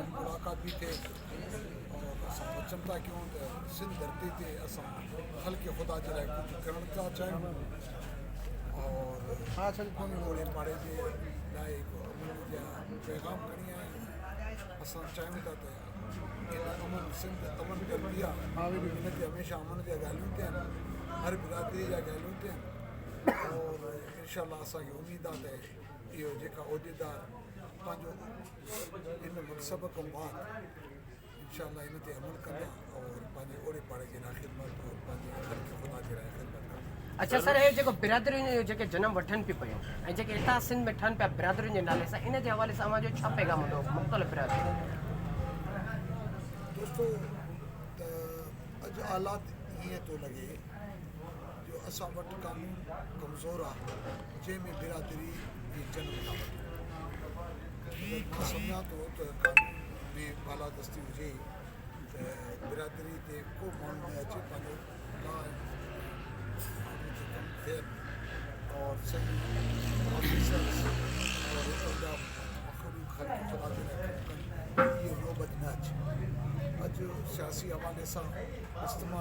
मुलाकात भी थे और असां वचन था क्यों सिंध धरती ते असां हल्के खुदा जे लाइ कुझु करण था चाहियूं और ओड़े पाड़े जे लाइ हिकु अमन जा पैगाम खणी आया असां चाहियूं था त इन अमन सिंध अमन कंदी आहे हिनखे हमेशह अमन जा ॻाल्हियूं थियनि हर बिरादरी जा ॻाल्हियूं थियनि और इनशा असांखे उमेद आहे त इहो जेका उहिदेदार पंहिंजो इन मनसब खां बाद इनशा इन ते अमल कंदा और पंहिंजे ओड़े पाड़े जे लाइ ख़िदमत और पंहिंजे हर खुदा जे लाइ ख़िदमत कंदा। अच्छा सर, हे जेको बिरादरियुनि जो जेके जनम वठनि पियूं पियूं ऐं जेके हितां सिंध में ठहनि पिया बिरादरियुनि जे नाले सां, इन जे हवाले सां अवां जो छा पैगाम हूंदो मुख़्तलिफ़ बिरादरी? दोस्तो त अॼु हालात ईअं थो लॻे जो असां वटि कानून कमज़ोर आहे जंहिंमें बिरादरी जी जनम था वठे। मां सम्झां थो त कानून में बालादस्ती हुजे त बिरादरी ते को माण्हू न अचे पंहिंजो कमु थियनि और सही ऑफिसर्स और हितां जा मखलूक ख़ल्क़ खुदा जे लाइ कमु कनि, इहो नौबत न अचे। अॼु सियासी हवाले सां इस्तेमालु